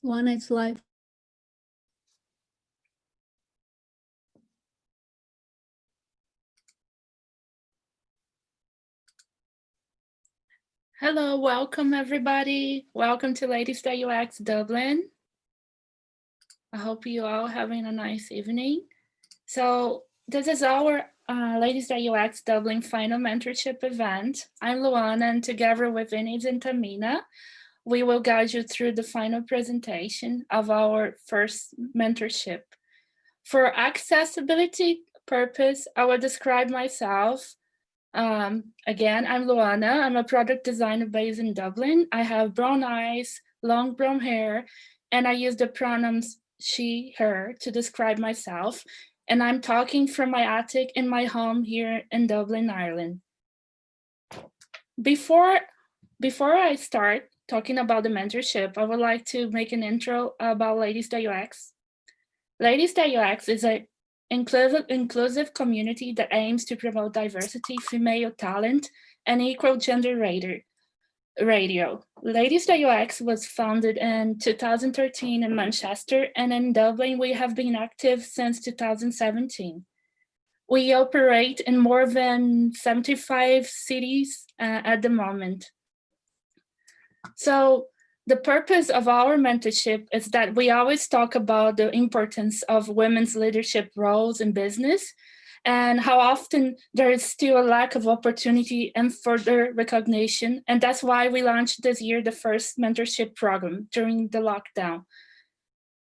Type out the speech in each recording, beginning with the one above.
Luana, it's live. Hello, welcome everybody. Welcome to Ladies That UX Dublin. I hope you all having a nice evening. So this is our Ladies That UX Dublin final mentorship event. I'm Luana, and together with Inês and Tamina, we will guide you through the final presentation of our first mentorship. For accessibility purpose, I will describe myself. Again, I'm Luana. I'm a product designer based in Dublin. I have brown eyes, long brown hair, and I use the pronouns she, her to describe myself. And I'm talking from my attic in my home here in Dublin, Ireland. Before I start talking about the mentorship, I would like to make an intro about Ladies UX. Ladies UX is a inclusive community that aims to promote diversity, female talent, and equal gender radio. Ladies UX was founded in 2013 in Manchester, and in Dublin we have been active since 2017. We operate in more than 75 cities at the moment. So the purpose of our mentorship is that we always talk about the importance of women's leadership roles in business and how often there is still a lack of opportunity and further recognition. And that's why we launched this year the first mentorship program during the lockdown.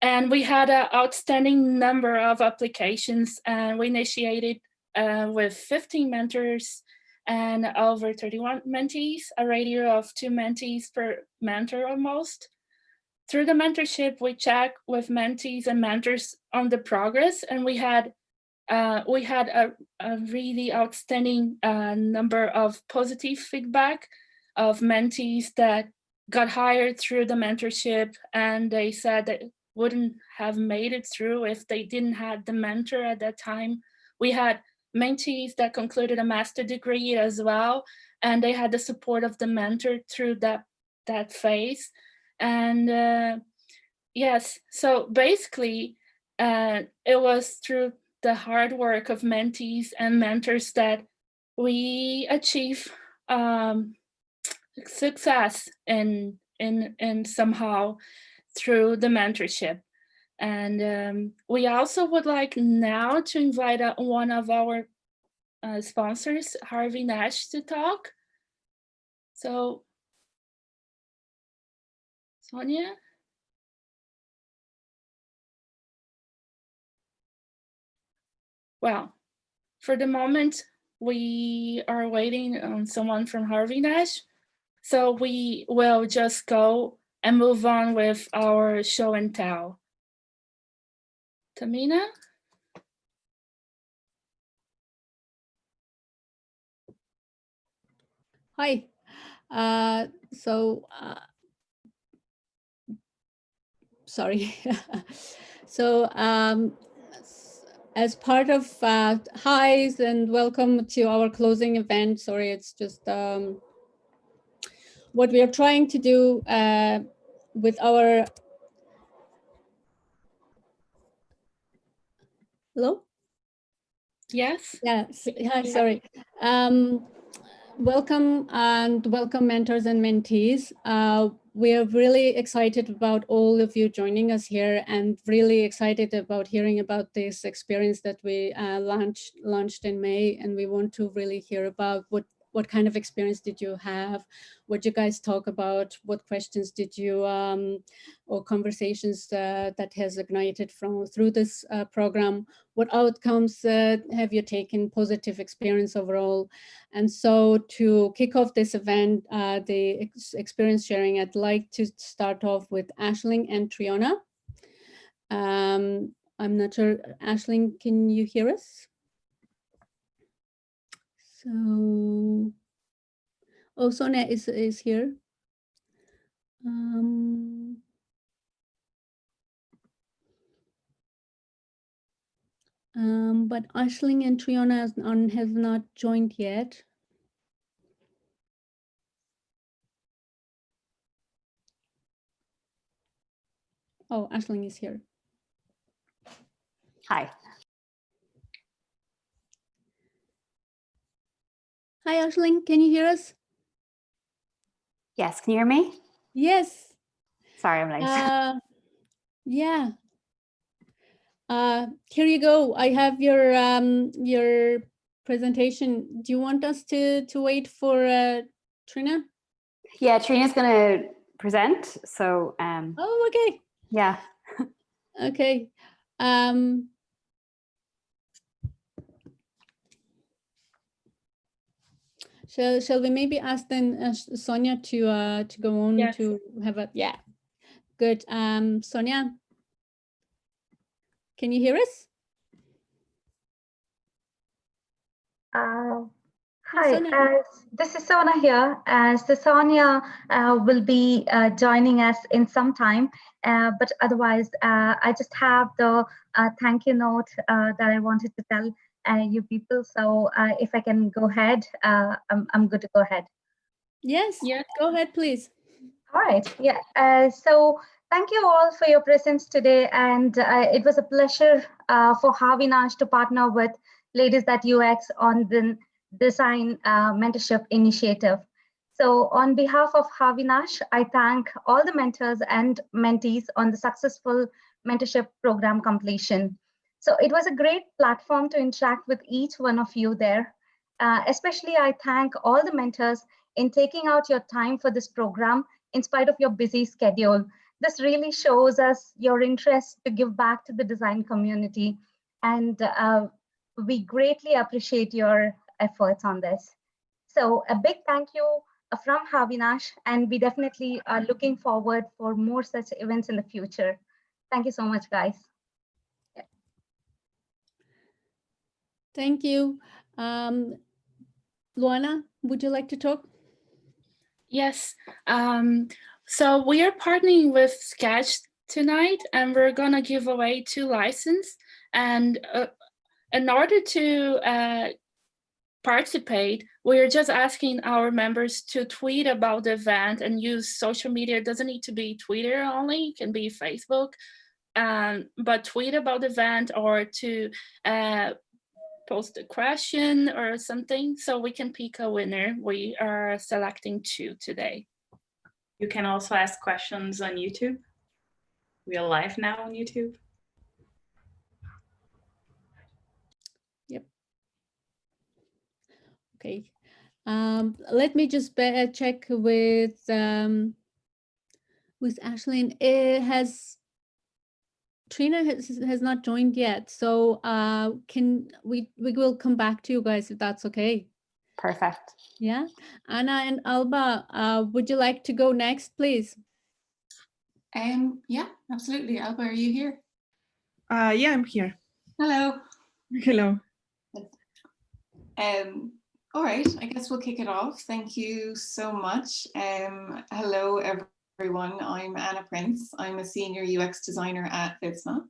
And we had an outstanding number of applications, and we initiated with 15 mentors and over 31 mentees, a ratio of 2 mentees per mentor almost. Through the mentorship, we check with mentees and mentors on the progress, and we had a really outstanding number of positive feedback of mentees that got hired through the mentorship, and they said that wouldn't have made it through if they didn't have the mentor at that time. We had mentees that concluded a master degree as well, and they had the support of the mentor through that phase. And yes, so basically it was through the hard work of mentees and mentors that we achieve success in somehow through the mentorship. And we also would like now to invite one of our sponsors, Harvey Nash, to talk. So, Sonia? Well, for the moment, we are waiting on someone from Harvey Nash. So we will just go and move on with our show and tell. Tamina? Hi. Sorry. So as part of highs and welcome to our closing event. Sorry, it's just what we are trying to do with our. Hello? Yes. Yes. Hi, sorry. Welcome mentors and mentees. We are really excited about all of you joining us here, and really excited about hearing about this experience that we launched in May. And we want to really hear about what kind of experience did you have, what you guys talk about, what questions did you or conversations that has ignited through this program, what outcomes have you taken, positive experience overall. And so to kick off this event, the experience sharing, I'd like to start off with Aisling and Triona. I'm not sure, Aisling, can you hear us? So, oh, Sonia is here. But Aisling and Triona have not joined yet. Oh, Aisling is here. Hi. Hi, Aisling, can you hear us? Yes, can you hear me? Yes. Sorry, I'm late. Yeah. Here you go. I have your presentation. Do you want us to wait for Trina? Yeah, Trina's going to present. So, Oh, okay. Yeah. Okay. Shall we maybe ask then Sonia to go on? Yes. To have a good. Sonia, can you hear us? Hi, this is Sona here. So Sonia will be joining us in some time, but otherwise, I just have the thank you note that I wanted to tell you people. So if I can go ahead, I'm good to go ahead. Yes, go ahead, please. All right, yeah. So thank you all for your presence today, and it was a pleasure for Havinash to partner with Ladies That UX on the Design Mentorship Initiative. So on behalf of Havinash, I thank all the mentors and mentees on the successful mentorship program completion. So it was a great platform to interact with each one of you there. Especially I thank all the mentors in taking out your time for this program in spite of your busy schedule. This really shows us your interest to give back to the design community. And we greatly appreciate your efforts on this. So a big thank you from Havinash, and we definitely are looking forward for more such events in the future. Thank you so much, guys. Yeah. Thank you. Luana, would you like to talk? Yes. So we are partnering with Sketch tonight, and we're gonna give away 2 licenses. And in order to participate, we're just asking our members to tweet about the event and use social media. It doesn't need to be Twitter only, it can be Facebook, but tweet about the event or to post a question or something so we can pick a winner. We are selecting 2 today. You can also ask questions on YouTube. We are live now on YouTube. Yep. Okay. Let me just check with Aisling. Trina has not joined yet, so can we will come back to you guys if that's okay. Perfect. Yeah, Anna and Alba, would you like to go next, please? Yeah, absolutely. Alba, are you here? Yeah, I'm here. Hello. Hello. All right, I guess we'll kick it off. Thank you so much. Hello, everyone. I'm Anna Prince. I'm a senior UX designer at Visma.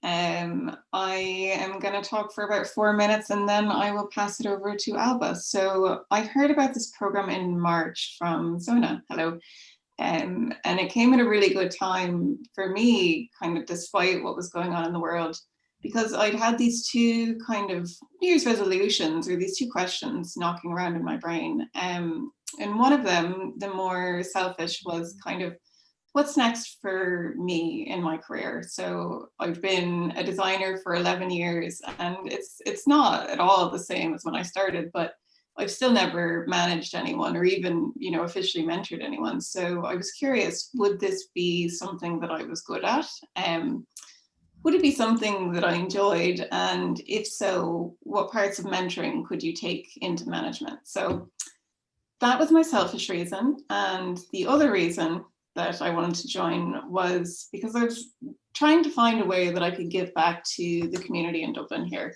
I am going to talk for about 4 minutes and then I will pass it over to Alba. So I heard about this program in March from Zona. Hello. And it came at a really good time for me, kind of despite what was going on in the world, because I'd had these 2 kind of New Year's resolutions, or these 2 questions knocking around in my brain. And one of them, the more selfish, was kind of, what's next for me in my career? So I've been a designer for 11 years and it's not at all the same as when I started, but I've still never managed anyone or even, officially mentored anyone. So I was curious, would this be something that I was good at? Would it be something that I enjoyed? And if so, what parts of mentoring could you take into management? So that was my selfish reason. And the other reason that I wanted to join was because I was trying to find a way that I could give back to the community in Dublin here.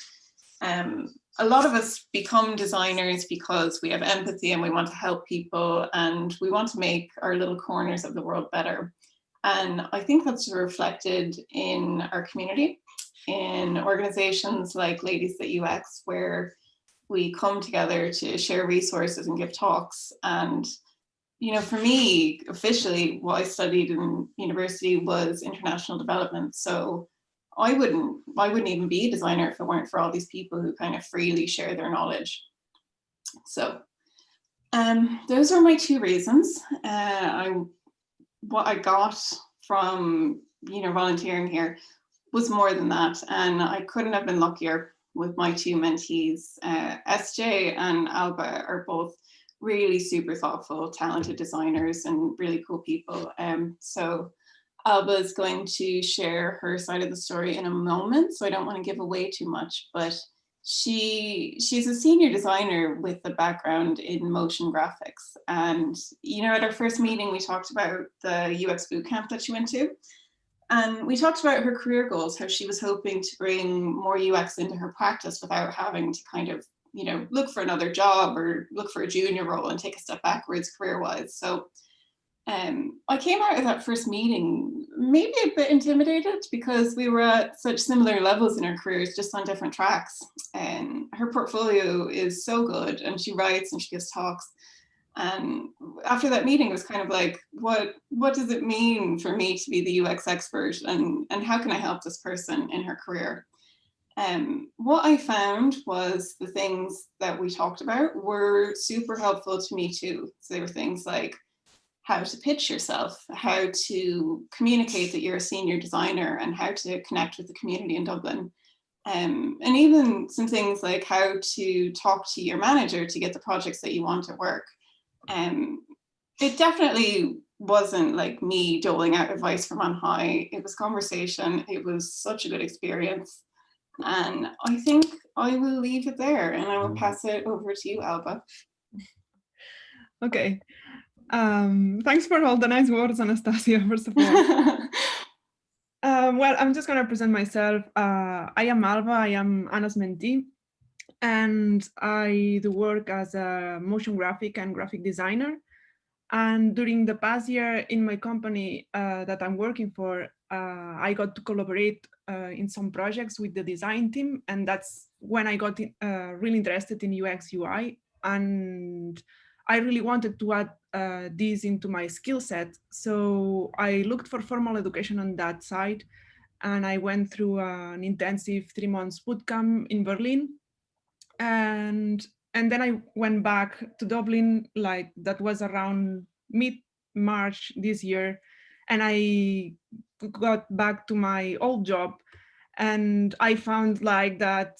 A lot of us become designers because we have empathy and we want to help people and we want to make our little corners of the world better. And I think that's reflected in our community, in organizations like Ladies That UX, where we come together to share resources and give talks. And you know, for me, officially, what I studied in university was international development. So I wouldn't even be a designer if it weren't for all these people who kind of freely share their knowledge. So those are my two reasons. What I got from, you know, volunteering here was more than that, and I couldn't have been luckier with my two mentees. SJ and Alba are both really super thoughtful, talented designers and really cool people. So Alba is going to share her side of the story in a moment, so I don't want to give away too much, but she's a senior designer with a background in motion graphics. And, you know, at our first meeting, we talked about the UX bootcamp that she went to. And we talked about her career goals, how she was hoping to bring more UX into her practice without having to kind of, you know, look for another job or look for a junior role and take a step backwards career-wise. So I came out of that first meeting maybe a bit intimidated because we were at such similar levels in our careers, just on different tracks. And her portfolio is so good, and she writes and she gives talks. And after that meeting, it was kind of like, what does it mean for me to be the UX expert, and how can I help this person in her career? What I found was the things that we talked about were super helpful to me too. So they were things like how to pitch yourself, how to communicate that you're a senior designer, and how to connect with the community in Dublin. And even some things like how to talk to your manager to get the projects that you want at work. It definitely wasn't like me doling out advice from on high. It was conversation. It was such a good experience. And I think I will leave it there, and I will pass it over to you, Alba. Okay. Thanks for all the nice words, Anastasia, first of all. Well, I'm just going to present myself. I am Alba. I am Anna's mentee, and I do work as a motion graphic and graphic designer. And during the past year in my company that I'm working for, I got to collaborate in some projects with the design team. And that's when I got really interested in UX UI. And I really wanted to add this into my skill set. So I looked for formal education on that side. And I went through an intensive 3 months bootcamp in Berlin. And then I went back to Dublin, like that was around mid-March this year. And I got back to my old job, and I found like that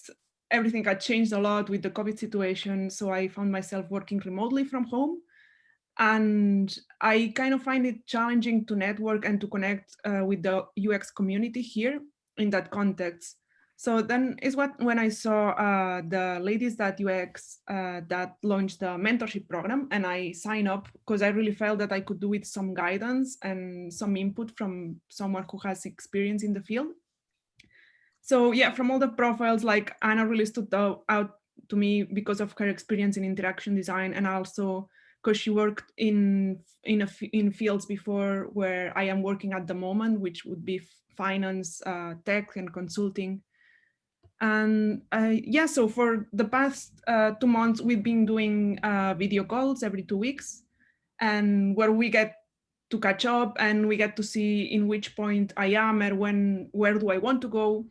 everything had changed a lot with the COVID situation. So I found myself working remotely from home. And I kind of find it challenging to network and to connect with the UX community here in that context. So then is when I saw the ladies that UX that launched the mentorship program, and I signed up because I really felt that I could do with some guidance and some input from someone who has experience in the field. So yeah, from all the profiles, like Anna really stood out to me because of her experience in interaction design, and also because she worked in fields before where I am working at the moment, which would be finance, tech, and consulting. And yeah, so for the past 2 months, we've been doing video calls every 2 weeks, and where we get to catch up and we get to see in which point I am and where do I want to go.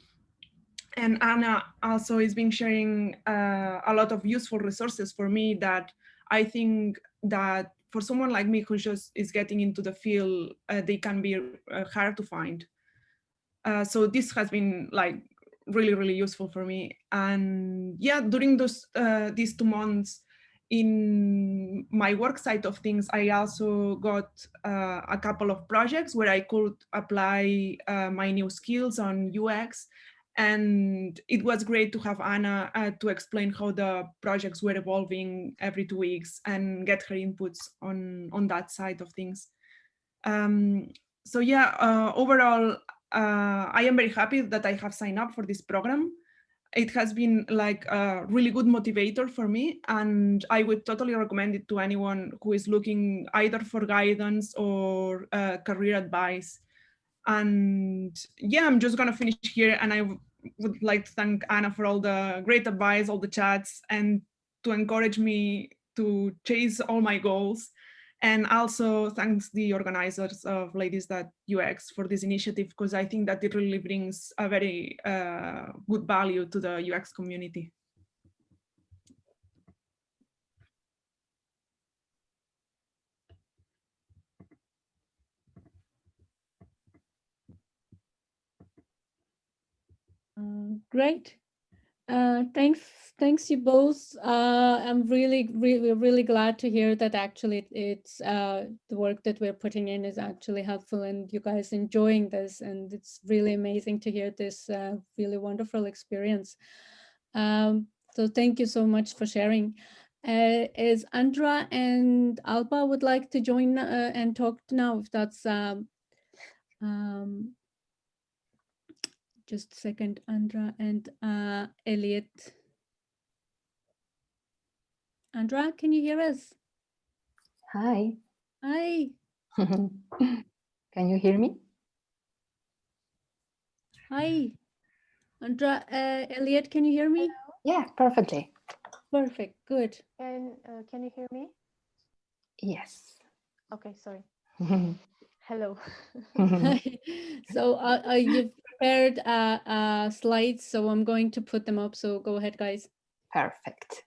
And Anna also has been sharing a lot of useful resources for me that I think that for someone like me who just is getting into the field, they can be hard to find. So this has been like really useful for me. And yeah, during these 2 months in my work side of things, I also got a couple of projects where I could apply my new skills on UX. And it was great to have Anna to explain how the projects were evolving every 2 weeks and get her inputs on that side of things. So yeah, overall, I am very happy that I have signed up for this program. It has been like a really good motivator for me, and I would totally recommend it to anyone who is looking either for guidance or career advice. And yeah, I'm just gonna finish here, and I would like to thank Anna for all the great advice, all the chats, and to encourage me to chase all my goals. And also thanks the organizers of Ladies.ux for this initiative, because I think that it really brings a very good value to the UX community. Great. Thanks you both. I'm really glad to hear that actually it's the work that we're putting in is actually helpful and you guys enjoying this, and it's really amazing to hear this really wonderful experience. So thank you so much for sharing. Is Andra and Alba would like to join and talk now, if that's just a second, Andra and Elliot. Andra, can you hear us? Hi. Hi. Can you hear me? Hi. Andra, Elliot, can you hear me? Yeah, perfectly. Perfect, good. And can you hear me? Yes. Okay, sorry. Hello. So you've prepared slides, so I'm going to put them up. So go ahead, guys. Perfect.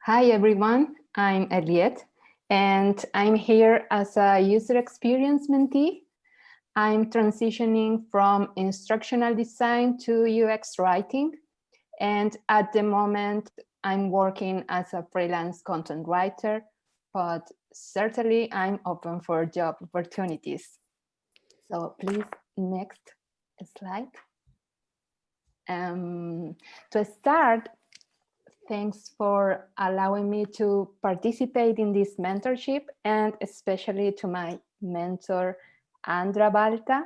Hi, everyone. I'm Elliot, and I'm here as a user experience mentee. I'm transitioning from instructional design to UX writing. And at the moment, I'm working as a freelance content writer, but certainly I'm open for job opportunities. So please, next slide. To start, thanks for allowing me to participate in this mentorship, and especially to my mentor, Andra Balta.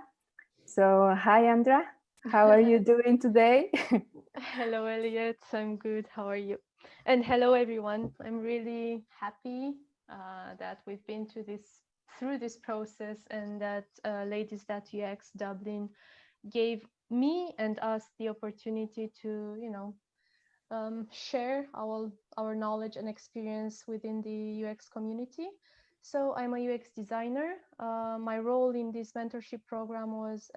So hi, Andra. How are you doing today? Hello, Elliot. I'm good. How are you? And hello, everyone. I'm really happy that we've been through this process, and that Ladies.ux Dublin gave me and us the opportunity to, share our knowledge and experience within the UX community. So I'm a UX designer. My role in this mentorship program was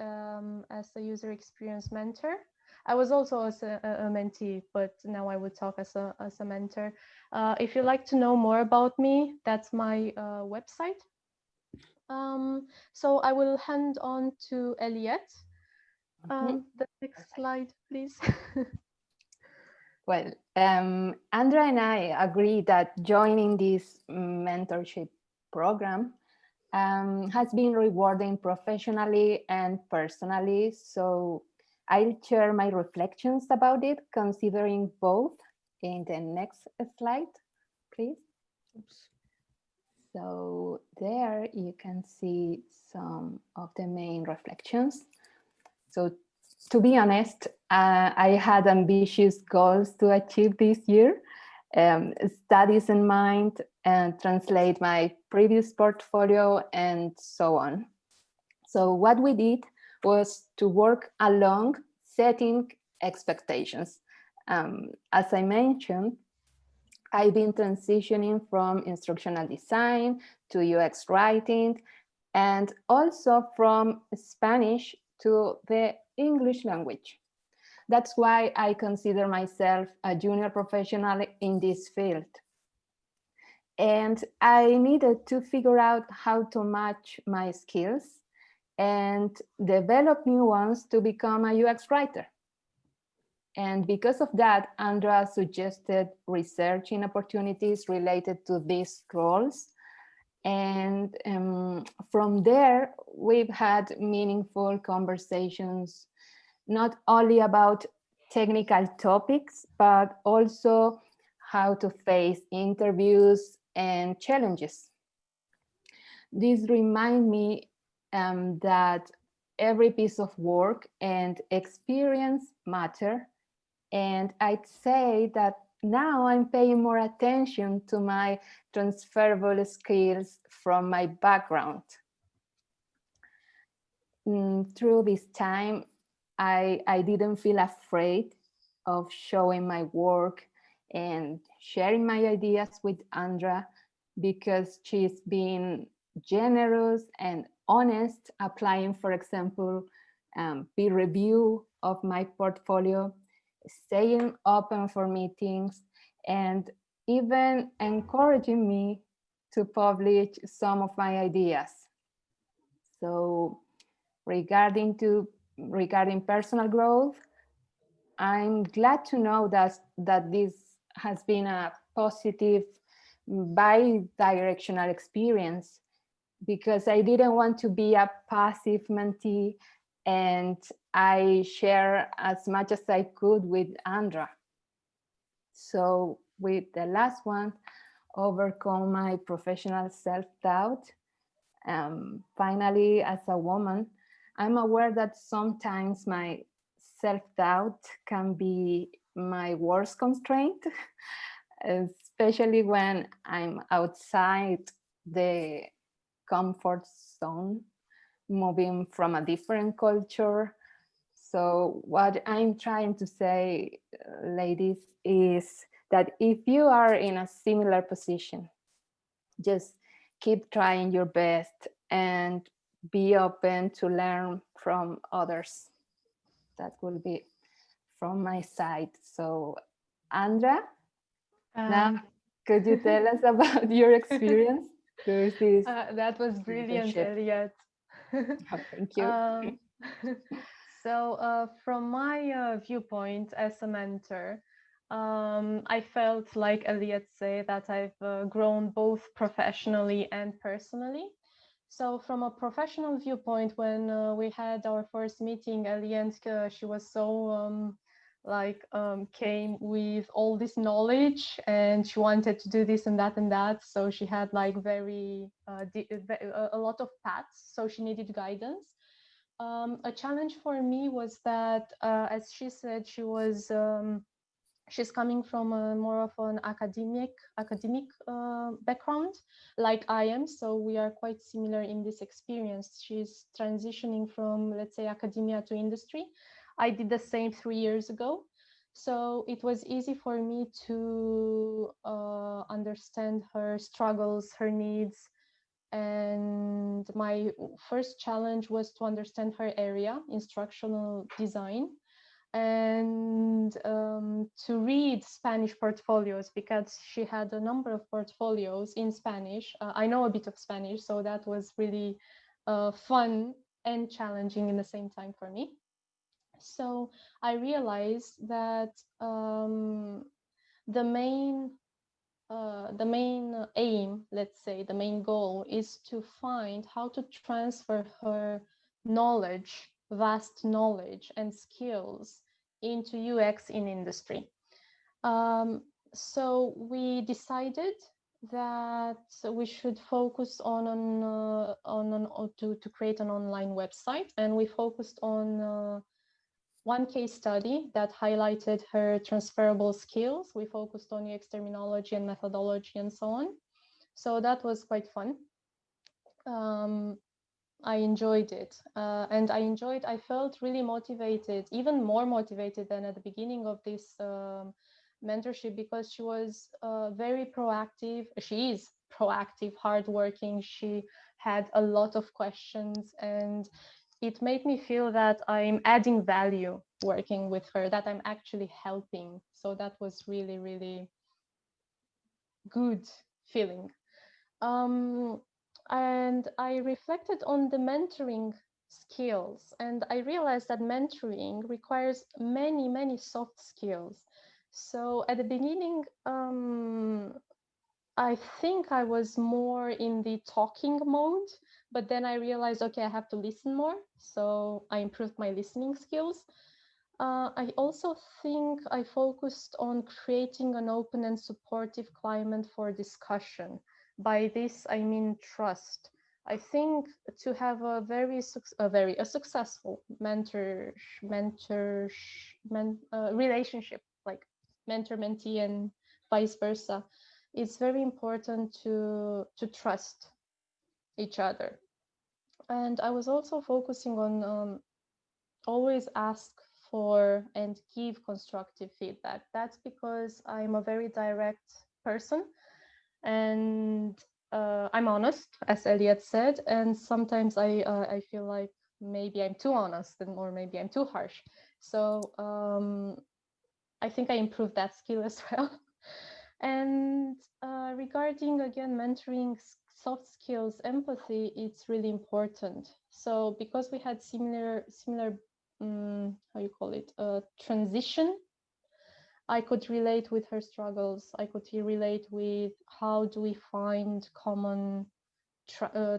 as a user experience mentor. I was also as a mentee, but now I would talk as a mentor. If you'd like to know more about me, that's my website. So I will hand on to Elliot. The next slide, please. Well, Andra and I agree that joining this mentorship program has been rewarding professionally and personally. So I'll share my reflections about it, considering both in the next slide, please. Oops. So there you can see some of the main reflections. So to be honest, I had ambitious goals to achieve this year, studies in mind, and translate my previous portfolio and so on. So what we did was to work along setting expectations. As I mentioned, I've been transitioning from instructional design to UX writing, and also from Spanish to the English language. That's why I consider myself a junior professional in this field. And I needed to figure out how to match my skills and develop new ones to become a UX writer. And because of that, Andra suggested researching opportunities related to these roles. And from there, we've had meaningful conversations, not only about technical topics, but also how to face interviews and challenges. This reminds me that every piece of work and experience matter. And I'd say that now I'm paying more attention to my transferable skills from my background. Through this time, I didn't feel afraid of showing my work and sharing my ideas with Andra, because she's being generous and honest, applying, for example, peer review of my portfolio, staying open for meetings, and even encouraging me to publish some of my ideas. So regarding personal growth, I'm glad to know that this has been a positive bi-directional experience, because I didn't want to be a passive mentee, and I share as much as I could with Andra. So with the last one, overcome my professional self-doubt. Finally, as a woman, I'm aware that sometimes my self-doubt can be my worst constraint, especially when I'm outside the comfort zone, moving from a different culture. So what I'm trying to say, ladies, is that if you are in a similar position, just keep trying your best and be open to learn from others. That will be from my side. So Andra, now could you tell us about your experience with this? That was brilliant, mentorship? Elliot. Oh, thank you. So from my viewpoint as a mentor, I felt, like Elliot said, that I've grown both professionally and personally. So from a professional viewpoint, when we had our first meeting, Elliot, she was so came with all this knowledge, and she wanted to do this and that and that. So she had like a lot of paths, so she needed guidance. A challenge for me was that, as she said, she's coming from more of an academic background, like I am. So we are quite similar in this experience. She's transitioning from, let's say, academia to industry. I did the same 3 years ago. So it was easy for me to understand her struggles, her needs. And my first challenge was to understand her area, instructional design, and to read Spanish portfolios, because she had a number of portfolios in Spanish. I know a bit of Spanish, so that was really fun and challenging in the same time for me. So I realized that the main aim, let's say, the main goal is to find how to transfer her knowledge, vast knowledge and skills into UX in industry. So we decided that we should focus to create an online website, and we focused on one case study that highlighted her transferable skills. We focused on UX terminology and methodology and so on. So that was quite fun. I enjoyed it. I felt really motivated, even more motivated than at the beginning of this mentorship, because she was very proactive. She is proactive, hardworking. She had a lot of questions, and it made me feel that I'm adding value working with her, that I'm actually helping. So that was really, really good feeling. And I reflected on the mentoring skills, and I realized that mentoring requires many, many soft skills. So at the beginning, I think I was more in the talking mode, but then I realized, okay, I have to listen more. So I improved my listening skills. I also think I focused on creating an open and supportive climate for discussion. By this, I mean trust. I think to have a successful relationship, like mentor-mentee and vice versa, it's very important to trust each other. And I was also focusing on always ask for and give constructive feedback. That's because I'm a very direct person. And I'm honest, as Elliot said, and sometimes I feel like maybe I'm too honest or maybe I'm too harsh. So I think I improved that skill as well. And regarding, again, mentoring, soft skills, empathy, it's really important. So because we had similar how you call it, transition, I could relate with her struggles. I could relate with how do we find common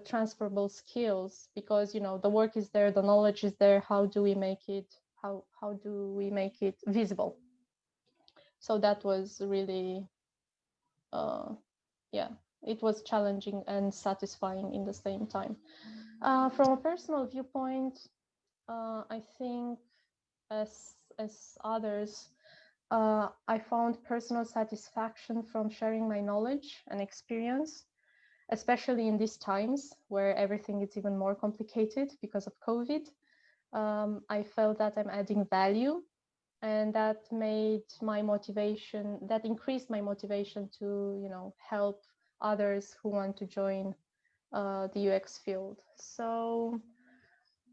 transferable skills, because, you know, the work is there, the knowledge is there. How do we make it, how do we make it visible? So that was really, yeah, it was challenging and satisfying in the same time. From a personal viewpoint, I think as others, I found personal satisfaction from sharing my knowledge and experience, especially in these times where everything is even more complicated because of COVID. I felt that I'm adding value, and that made my motivation, that increased my motivation to, you know, help others who want to join the UX field. So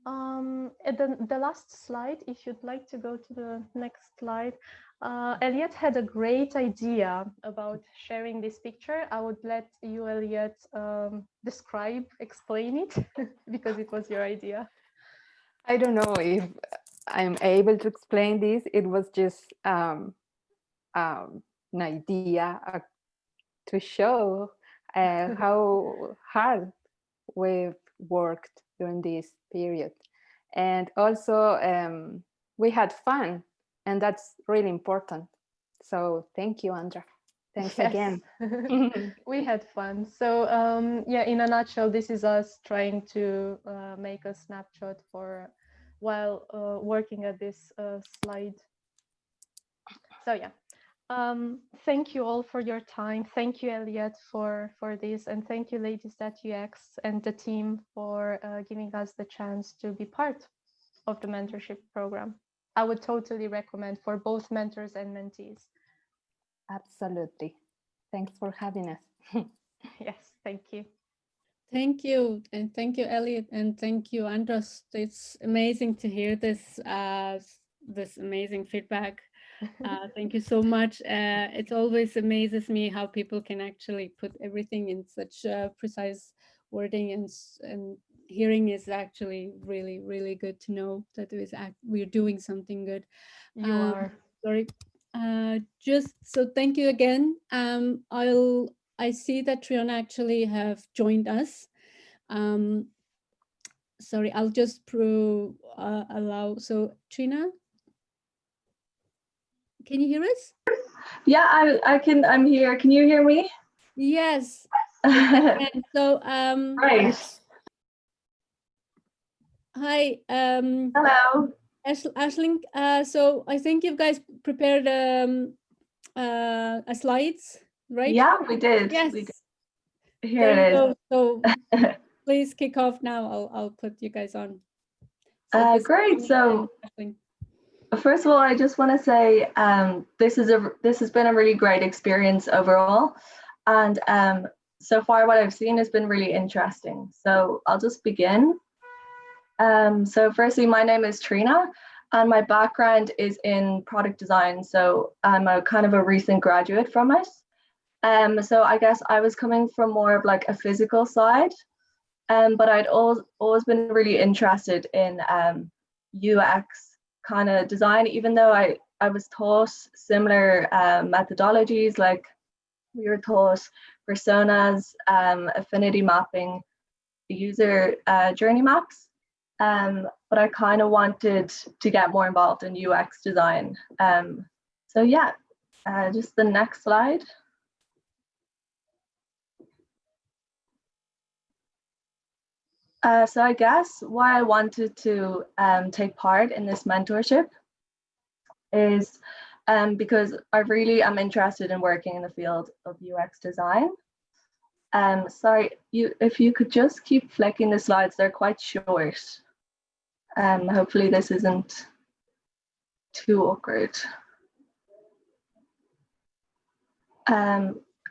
the last slide, if you'd like to go to the next slide. Elliot had a great idea about sharing this picture. I would let you, Elliot, explain it, because it was your idea. I don't know if I'm able to explain this. It was just an idea to show how hard we've worked during this period. And also we had fun, and that's really important. So thank you, Andra. Thanks again. We had fun. So yeah, in a nutshell, this is us trying to make a snapshot for while working at this slide. So yeah, thank you all for your time. Thank you, Elliot, for this, and thank you, Ladies.UX and the team for giving us the chance to be part of the mentorship program. I would totally recommend for both mentors and mentees. Absolutely. Thanks for having us. Yes, thank you. Thank you. And thank you, Elliot. And thank you, Andras. It's amazing to hear this, this amazing feedback. Thank you so much. It always amazes me how people can actually put everything in such precise wording, and hearing is actually really, really good to know that we're doing something good. You are. Sorry. Just so thank you again. I see that Triona actually have joined us. Sorry, I'll just allow. So Trina, can you hear us? Yeah, I can. I'm here. Can you hear me? Yes. So Right. Hi. Hello. Aisling. So I think you guys prepared a slides, right? Yeah, we did. Yes. Here it is. So please kick off now. I'll put you guys on. So great. So first of all, I just want to say this has been a really great experience overall, and so far what I've seen has been really interesting. So I'll just begin. So firstly, my name is Trina, and my background is in product design. So I'm a kind of a recent graduate from it. So I guess I was coming from more of like a physical side, but I'd always been really interested in UX kind of design, even though I was taught similar methodologies, like we were taught personas, affinity mapping, user journey maps. But I kind of wanted to get more involved in UX design. So yeah, just the next slide. So I guess why I wanted to take part in this mentorship is because I really am interested in working in the field of UX design. Sorry, if you could just keep flicking the slides, they're quite short. Hopefully this isn't too awkward.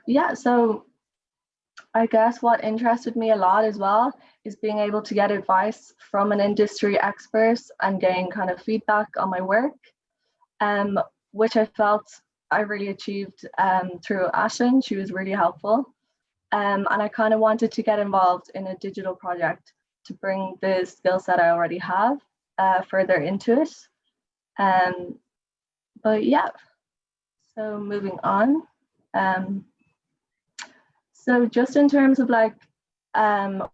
Yeah, so I guess what interested me a lot as well is being able to get advice from an industry expert and gain kind of feedback on my work, which I felt I really achieved through Ashlyn. She was really helpful. And I kind of wanted to get involved in a digital project to bring the skill set I already have further into it. But yeah, so moving on. So just in terms of like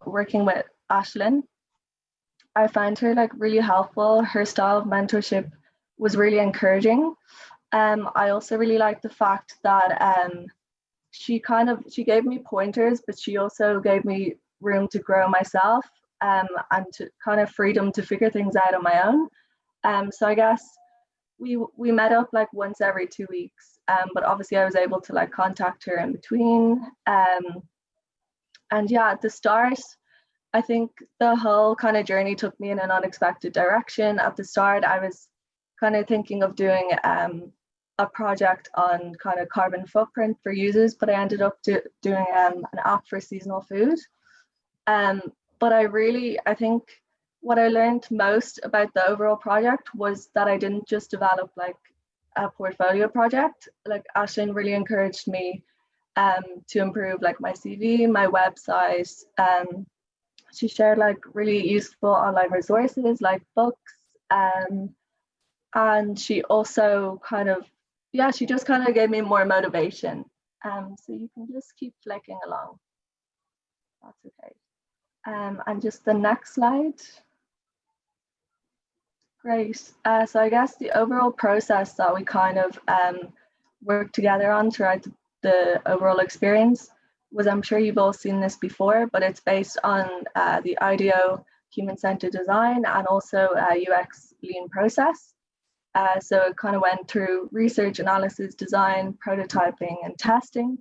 working with Ashlyn, I find her like really helpful. Her style of mentorship was really encouraging. I also really like the fact that she gave me pointers, but she also gave me room to grow myself and to kind of freedom to figure things out on my own. So I guess we met up like once every 2 weeks. But obviously I was able to like contact her in between. And yeah, at the start, I think the whole kind of journey took me in an unexpected direction. At the start, I was kind of thinking of doing a project on kind of carbon footprint for users, but I ended up doing an app for seasonal food. But I think what I learned most about the overall project was that I didn't just develop like a portfolio project. Like Ashlyn really encouraged me to improve like my CV, my website. She shared like really useful online resources like books, and she also she just kind of gave me more motivation. So you can just keep flicking along. That's okay. And just the next slide. Great. So I guess the overall process that we kind of worked together on throughout the overall experience was, I'm sure you've all seen this before, but it's based on the IDEO human-centered design and also UX lean process. So it kind of went through research, analysis, design, prototyping, and testing.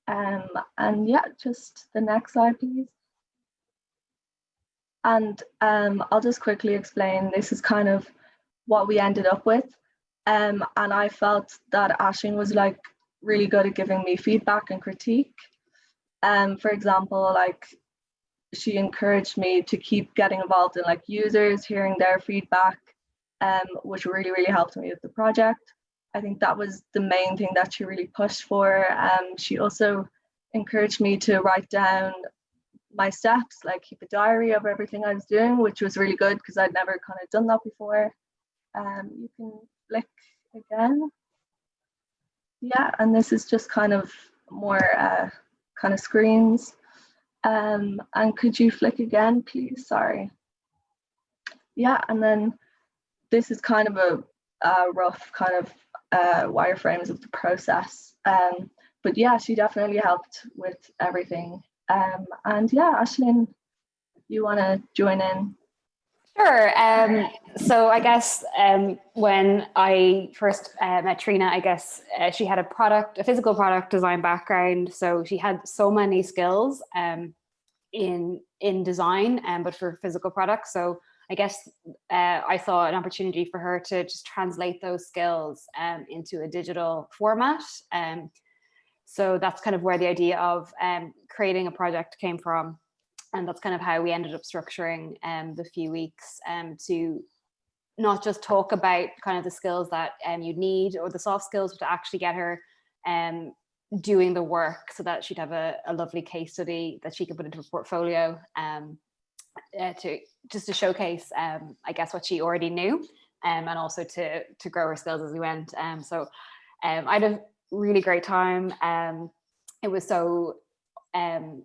And yeah, just the next slide, please. And I'll just quickly explain, this is kind of what we ended up with. And I felt that Ashlyn was like really good at giving me feedback and critique. For example, like she encouraged me to keep getting involved in like users, hearing their feedback, which really, really helped me with the project. I think that was the main thing that she really pushed for. She also encouraged me to write down my steps, like keep a diary of everything I was doing, which was really good because I'd never kind of done that before. You can flick again. Yeah, and this is just kind of more kind of screens. And could you flick again, please? Sorry. Yeah, and then this is kind of a rough kind of wireframes of the process. But yeah, she definitely helped with everything. And yeah, Ashlyn, you want to join in? Sure. So I guess when I first met Trina, I guess she had a physical product design background. So she had so many skills in design, but for physical products. So I guess I saw an opportunity for her to just translate those skills into a digital format. So that's kind of where the idea of creating a project came from. And that's kind of how we ended up structuring the few weeks to not just talk about kind of the skills that you'd need or the soft skills, but to actually get her doing the work so that she'd have a lovely case study that she could put into a portfolio to showcase, I guess, what she already knew and also to grow her skills as we went. So I had a really great time. It was so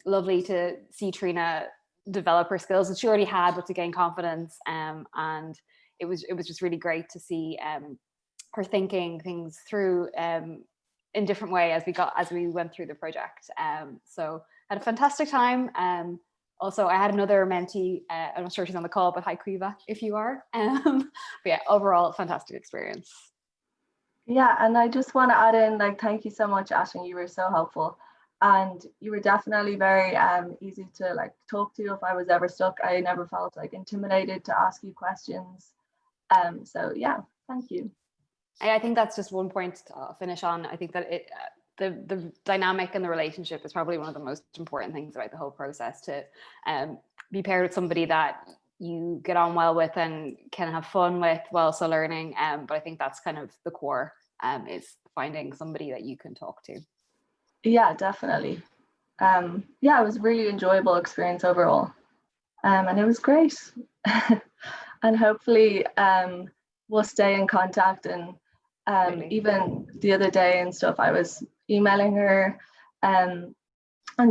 lovely to see Trina develop her skills that she already had, but to gain confidence. And it was just really great to see her thinking things through in different way as we went through the project. So I had a fantastic time. Also, I had another mentee. I'm not sure she's on the call, but hi, Quiva, if you are. But yeah, overall, fantastic experience. Yeah, and I just want to add in, like, thank you so much, Ashlyn. You were so helpful. And you were definitely very easy to like talk to if I was ever stuck. I never felt like intimidated to ask you questions. So yeah, thank you. I think that's just one point to finish on. I think that the dynamic and the relationship is probably one of the most important things about the whole process, to be paired with somebody that you get on well with and can have fun with while also learning. But I think that's kind of the core, is finding somebody that you can talk to. Yeah, definitely. Yeah, it was a really enjoyable experience overall. And it was great. And hopefully we'll stay in contact. And even the other day and stuff, I was emailing her, and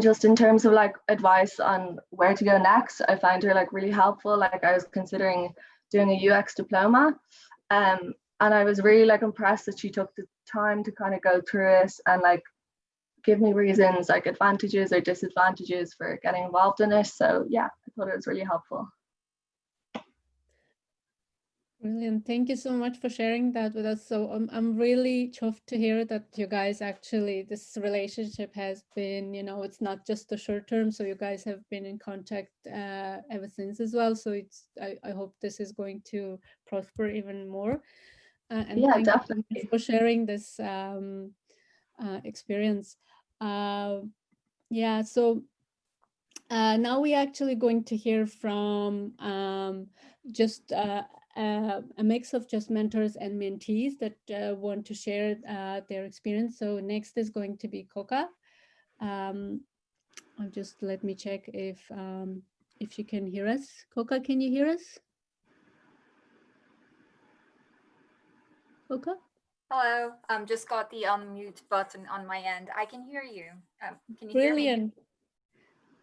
just in terms of like advice on where to go next, I find her like really helpful. Like I was considering doing a UX diploma, and I was really like impressed that she took the time to kind of go through it and like give me reasons, like advantages or disadvantages for getting involved in it. So yeah, I thought it was really helpful. Brilliant. Thank you so much for sharing that with us. So I'm really chuffed to hear that you guys actually, this relationship has been, you know, it's not just the short term. So you guys have been in contact ever since as well. So it's, I hope this is going to prosper even more. And yeah, thank definitely. you so much for sharing this experience. Yeah, so now we're actually going to hear from just a mix of just mentors and mentees that want to share their experience. So next is going to be Coca. Just let me check if you can hear us. Coca, can you hear us? Coca? Hello, just got the unmute button on my end. I can hear you. Can you Brilliant. hear me?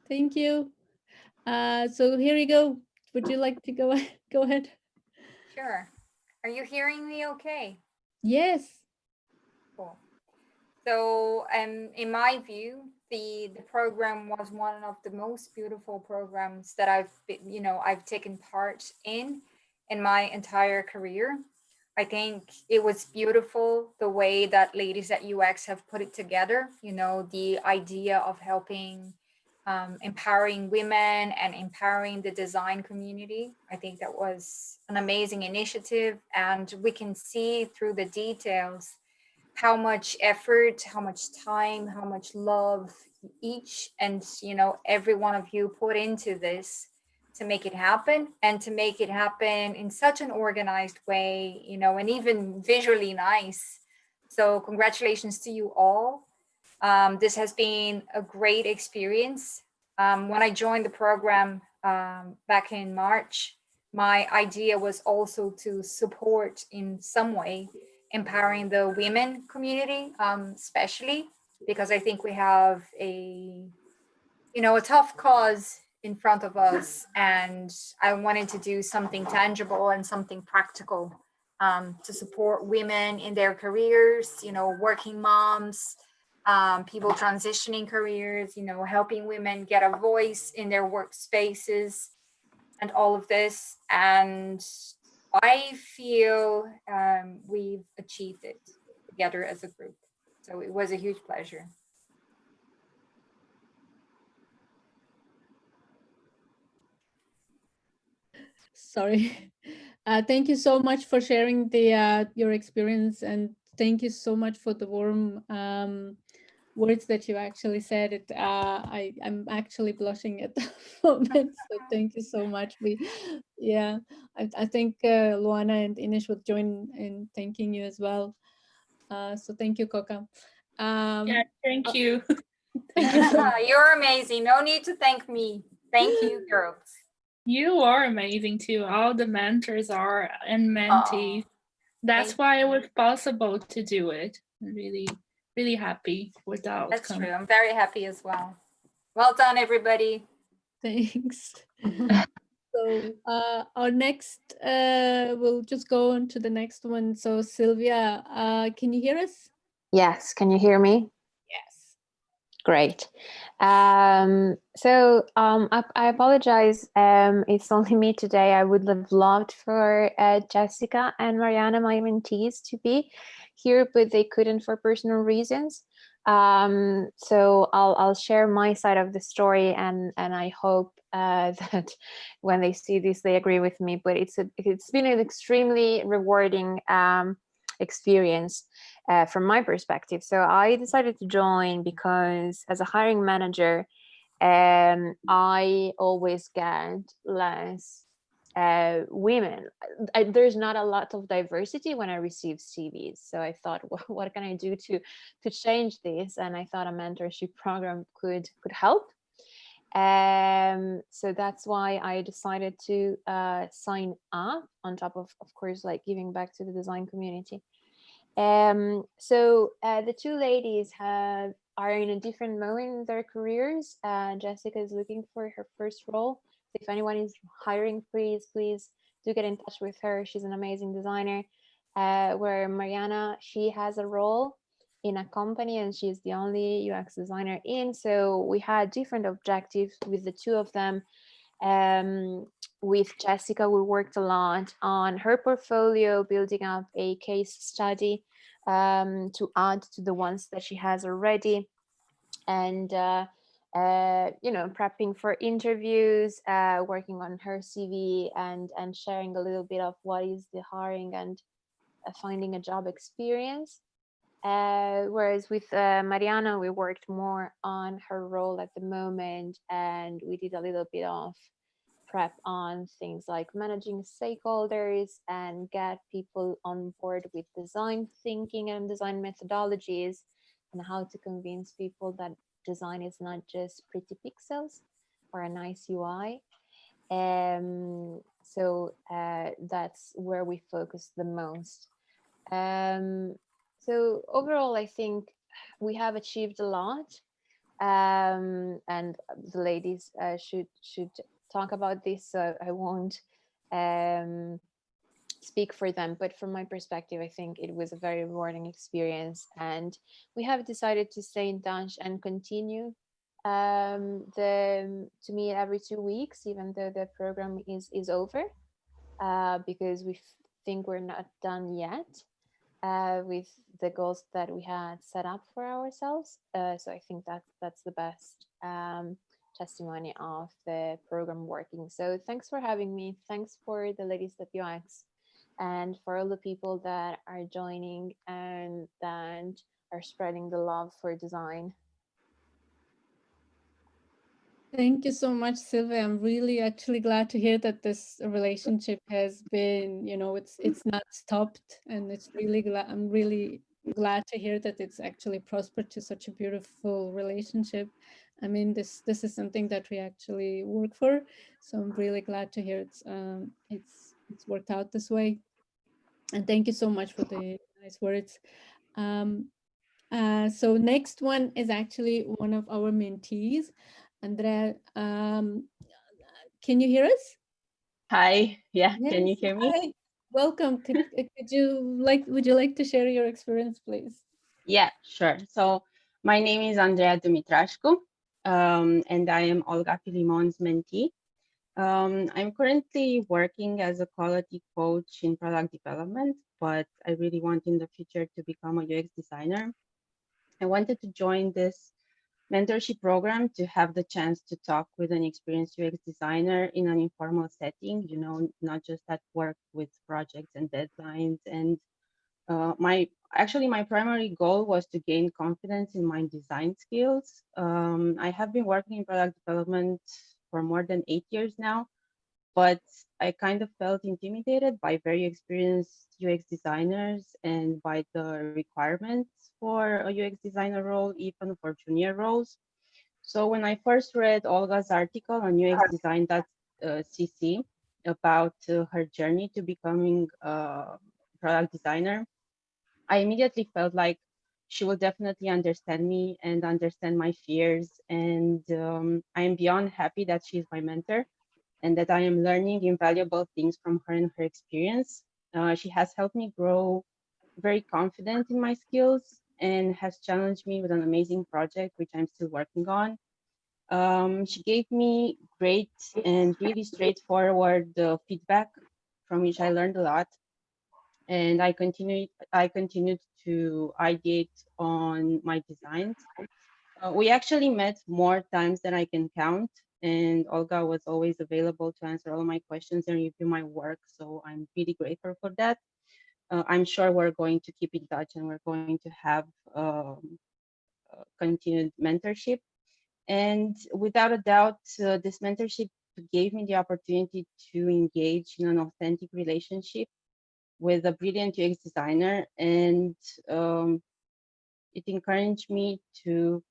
Thank you. So here you go. Would you like to go ahead? Sure. Are you hearing me okay? Yes. Cool. So in my view, the program was one of the most beautiful programs that I've taken part in my entire career. I think it was beautiful the way that ladies at UX have put it together, you know, the idea of helping, empowering women and empowering the design community. I think that was an amazing initiative, and we can see through the details how much effort, how much time, how much love each and, you know, every one of you put into this to make it happen, and to make it happen in such an organized way, you know, and even visually nice. So congratulations to you all. This has been a great experience. When I joined the program back in March, my idea was also to support in some way empowering the women community, especially because I think we have a tough cause in front of us, and I wanted to do something tangible and something practical to support women in their careers, you know, working moms, people transitioning careers, you know, helping women get a voice in their workspaces and all of this. And I feel we've achieved it together as a group. So it was a huge pleasure. Sorry. Thank you so much for sharing your experience, and thank you so much for the warm words that you actually said. It I'm actually blushing at the moment, so thank you so much. I think Luana and Inish would join in thanking you as well. So thank you, Coca. Yeah, thank you. Thank you so much. You're amazing. No need to thank me. Thank you, girls. You are amazing too. All the mentors are and mentees. That's why it was possible to do it. I'm really, really happy with the outcome. That's true. I'm very happy as well. Well done, everybody. Thanks. So our next, we'll just go on to the next one. So Sylvia, can you hear us? Yes, can you hear me? Yes. Great. So I apologize. It's only me today. I would have loved for Jessica and Mariana, my mentees, to be here, but they couldn't for personal reasons. So I'll share my side of the story, and I hope that when they see this, they agree with me. But it's been an extremely rewarding experience from my perspective. So I decided to join because as a hiring manager, I always get less women. There's not a lot of diversity when I receive CVs. So I thought, what can I do to change this? And I thought a mentorship program could help. So that's why I decided to sign up, on top of course, like giving back to the design community. So the two ladies are in a different moment in their careers. Jessica is looking for her first role. So if anyone is hiring, please do get in touch with her. She's an amazing designer. Where Mariana, she has a role in a company and she's the only UX designer in. So we had different objectives with the two of them. With Jessica, we worked a lot on her portfolio, building up a case study to add to the ones that she has already, and prepping for interviews, working on her CV, and sharing a little bit of what is the hiring and finding a job experience. Whereas with Mariana, we worked more on her role at the moment, and we did a little bit of prep on things like managing stakeholders and get people on board with design thinking and design methodologies, and how to convince people that design is not just pretty pixels or a nice UI. So that's where we focus the most. So overall, I think we have achieved a lot, and the ladies should talk about this, so I won't speak for them. But from my perspective, I think it was a very rewarding experience, and we have decided to stay in touch and continue to meet every 2 weeks, even though the program is over, because we think we're not done yet with the goals that we had set up for ourselves. So I think that's the best testimony of the program working. So thanks for having me. Thanks for the ladies at UX, and for all the people that are joining and that are spreading the love for design. Thank you so much, Sylvia. I'm really actually glad to hear that this relationship has been, it's not stopped, and it's really glad. I'm really glad to hear that it's actually prospered to such a beautiful relationship. I mean, this is something that we actually work for, so I'm really glad to hear it's worked out this way. And thank you so much for the nice words. So next one is actually one of our mentees. Andrea, can you hear us? Hi, yeah, Yes. Can you hear me? Hi. Welcome. Would you like to share your experience, please? Yeah, sure. So my name is Andrea Dumitrașcu, and I am Olga Filimon's mentee. I'm currently working as a quality coach in product development, but I really want in the future to become a UX designer. I wanted to join this mentorship program to have the chance to talk with an experienced UX designer in an informal setting, not just at work with projects and deadlines. And my primary goal was to gain confidence in my design skills. I have been working in product development for more than 8 years now, but I kind of felt intimidated by very experienced UX designers and by the requirements for a UX designer role, even for junior roles. So when I first read Olga's article on UXdesign.cc about her journey to becoming a product designer, I immediately felt like she will definitely understand me and understand my fears. And I am beyond happy that she's my mentor and that I am learning invaluable things from her and her experience. She has helped me grow very confident in my skills and has challenged me with an amazing project, which I'm still working on. She gave me great and really straightforward feedback from which I learned a lot. And I continued to ideate on my designs. We actually met more times than I can count, and Olga was always available to answer all my questions and review my work. So I'm really grateful for that. I'm sure we're going to keep in touch and we're going to have continued mentorship. And without a doubt, this mentorship gave me the opportunity to engage in an authentic relationship with a brilliant UX designer, and it encouraged me to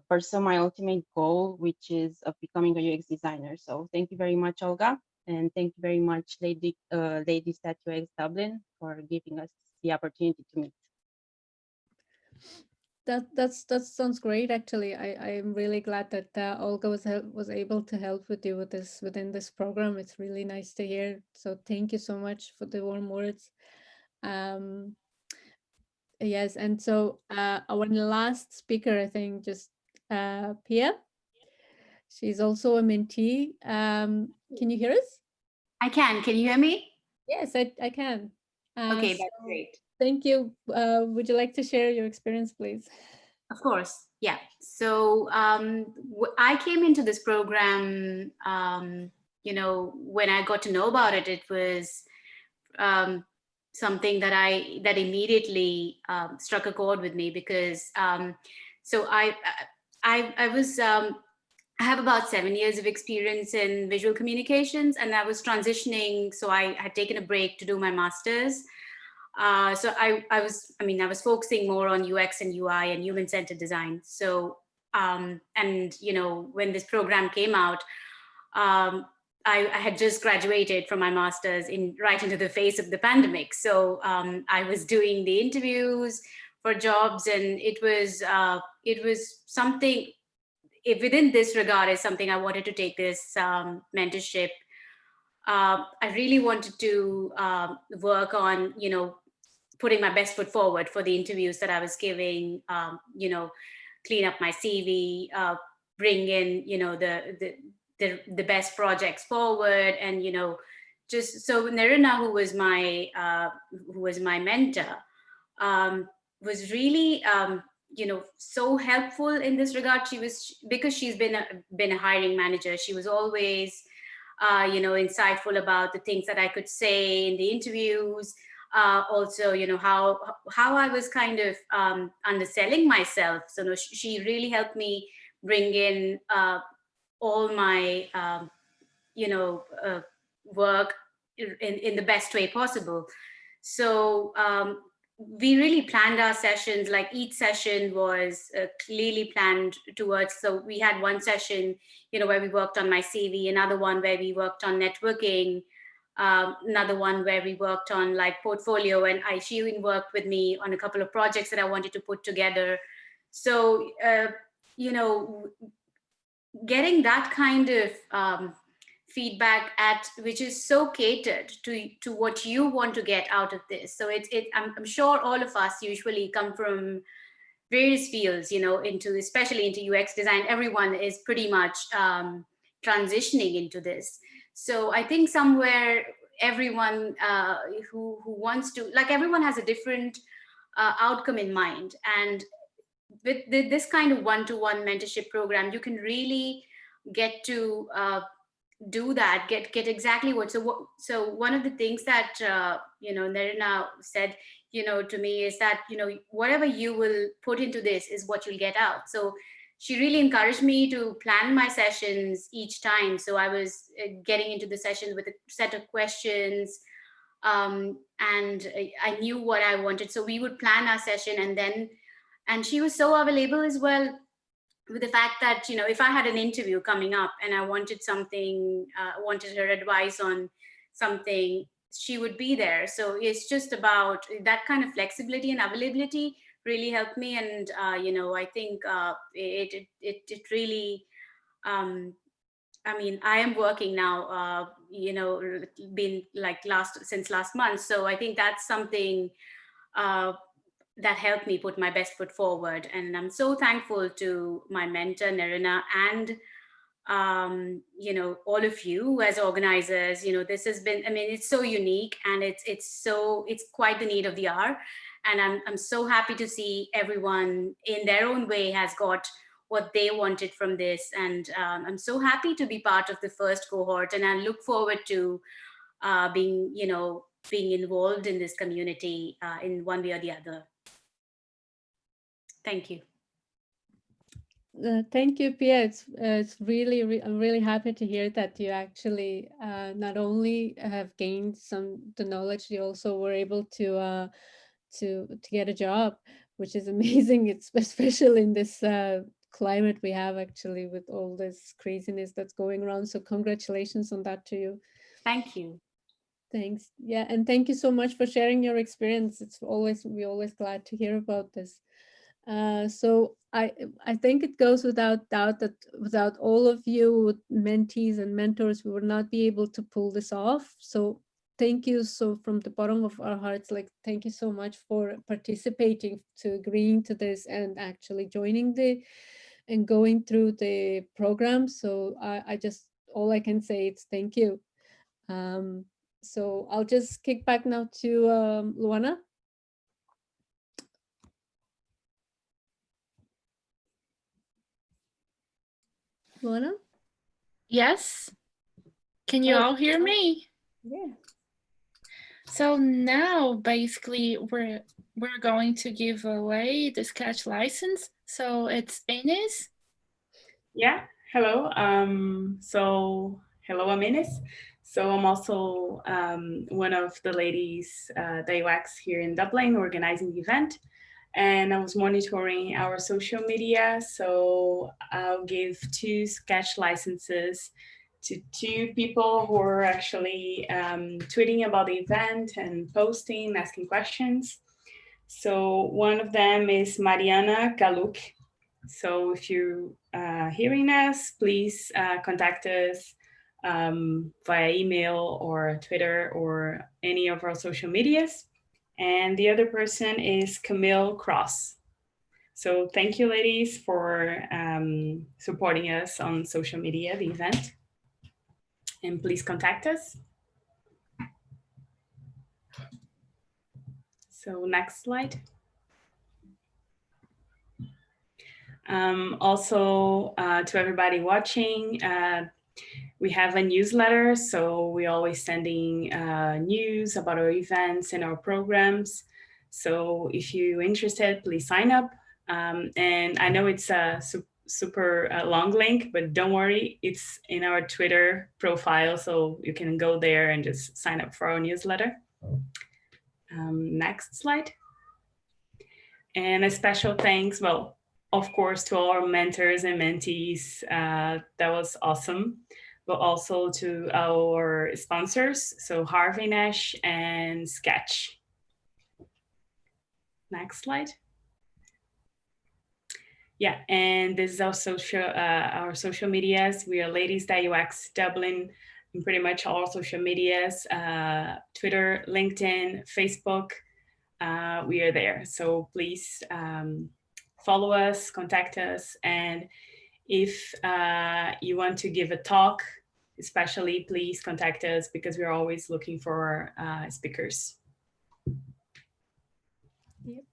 pursue my ultimate goal, which is of becoming a UX designer. So thank you very much, Olga, and thank you very much, ladies at UX Dublin, for giving us the opportunity to meet. That sounds great. Actually, I'm really glad that Olga was able to help with you with this within this program. It's really nice to hear. So thank you so much for the warm words. Yes, and so our last speaker, I think, just Pia. She's also a mentee. Can you hear us? I can. Can you hear me? Yes, I can. Okay, that's great. Thank you. Would you like to share your experience, please? Of course. Yeah. So I came into this program, when I got to know about it, it was something that immediately struck a chord with me, because so I have about 7 years of experience in visual communications, and I was transitioning. So I had taken a break to do my master's. So I was focusing more on UX and UI and human-centered design. So, and when this program came out, I had just graduated from my master's right into the face of the pandemic. So I was doing the interviews for jobs, and it was something, within this regard, is something I wanted to take this mentorship. I really wanted to work on, putting my best foot forward for the interviews that I was giving, clean up my CV, bring in, the best projects forward. And, just so Nirina, who was my mentor, was really, so helpful in this regard. Because she's been a hiring manager, she was always, insightful about the things that I could say in the interviews. Also, how I was kind of underselling myself. So she really helped me bring in all my, work in the best way possible. So we really planned our sessions. Like, each session was clearly planned towards. So we had one session, where we worked on my CV, another one where we worked on networking, another one where we worked on like portfolio, and she even worked with me on a couple of projects that I wanted to put together. So, getting that kind of feedback which is so catered to what you want to get out of this. So I'm sure all of us usually come from various fields, especially into UX design. Everyone is pretty much transitioning into this. So I think somewhere everyone who wants to, like, everyone has a different outcome in mind. And with this kind of one-to-one mentorship program, you can really get to do that, get exactly what. So one of the things that Nirina said, to me, is that whatever you will put into this is what you'll get out. So she really encouraged me to plan my sessions each time. So I was getting into the session with a set of questions, and I knew what I wanted. So we would plan our session, and she was so available as well, with the fact that, if I had an interview coming up and I wanted something, wanted her advice on something, she would be there. So it's just about that kind of flexibility and availability really helped me. And, I think it really, I am working now, been like since last month. So I think that's something that helped me put my best foot forward. And I'm so thankful to my mentor, Nirina, and, all of you as organizers. This has been, it's so unique, and it's quite the need of the hour. And I'm so happy to see everyone in their own way has got what they wanted from this. And I'm so happy to be part of the first cohort. And I look forward to being, being involved in this community in one way or the other. Thank you. Thank you, Pia. It's really, I'm really happy to hear that you actually not only have gained the knowledge, you also were able to get a job, which is amazing. It's especially in this climate we have actually with all this craziness that's going around. So congratulations on that to you. Thank you. Thanks. Yeah, and thank you so much for sharing your experience. We're always glad to hear about this. So I think it goes without doubt that without all of you mentees and mentors, we would not be able to pull this off. So thank you. So from the bottom of our hearts, like, thank you so much for participating, to agreeing to this and actually joining and going through the program. So all I can say is thank you. So I'll just kick back now to Luana. Luana? Yes. Can you all hear me? Yeah. So now basically we're going to give away the sketch license. So it's Ines. Yeah. Hello. Hello, I'm Ines. So I'm also one of the ladies that UX here in Dublin organizing the event. And I was monitoring our social media. So I'll give 2 sketch licenses to 2 people who are actually tweeting about the event and posting, asking questions. So one of them is Mariana Galuk. So if you're hearing us, please contact us via email or Twitter or any of our social medias. And the other person is Camille Cross. So thank you, ladies, for supporting us on social media, the event. And please contact us. So next slide. Also, to everybody watching, we have a newsletter, so we're always sending news about our events and our programs. So if you're interested, please sign up. And I know it's a super long link, but don't worry, it's in our Twitter profile, so you can go there and just sign up for our newsletter. Next slide. And a special thanks, well, of course, to all our mentors and mentees. That was awesome. But also to our sponsors, so Harvey Nash and Sketch. Next slide. Yeah, and this is our social medias. We are Ladies.UX Dublin, and pretty much all social medias, Twitter, LinkedIn, Facebook. We are there. So please follow us, contact us. And if you want to give a talk, especially, please contact us because we're always looking for speakers. Yep.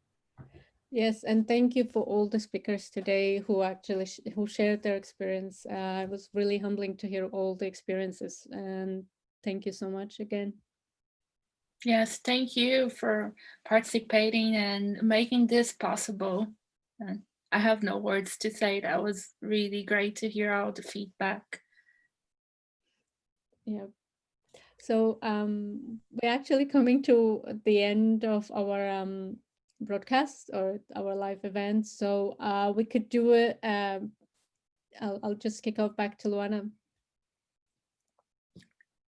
Yes, and thank you for all the speakers today who actually who shared their experience. It was really humbling to hear all the experiences, and thank you so much again. Yes, thank you for participating and making this possible. And I have no words to say. That was really great to hear all the feedback. Yeah. So we're actually coming to the end of our broadcast or our live event. So we could do it. I'll just kick off back to Luana.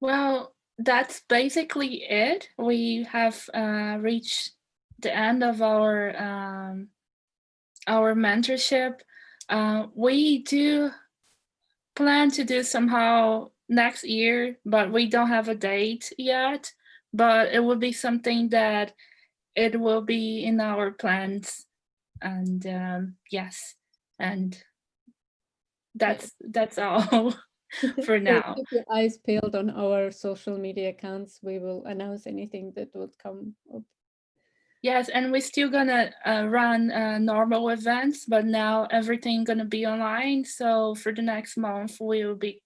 Well, that's basically it. We have reached the end of our mentorship. We do plan to do somehow next year, but we don't have a date yet. But it will be something that it will be in our plans. And yes, and that's all for now. Keep your eyes peeled on our social media accounts. We will announce anything that would come up. Yes, and we're still gonna run normal events, but now everything gonna be online. So for the next month, we'll be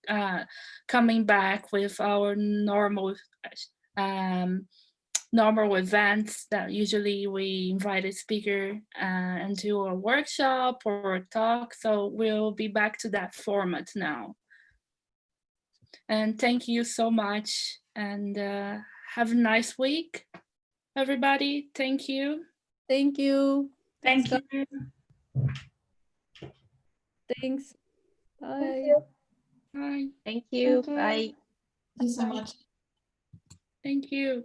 coming back with our normal normal events that usually we invite a speaker and do a workshop or a talk. So we'll be back to that format now. And thank you so much, and have a nice week, everybody. Thank you. Thank you. Thank you. Thanks. Bye. Thank you. Bye. Thank you. Thank you. Bye. Thank you so much. Thank you.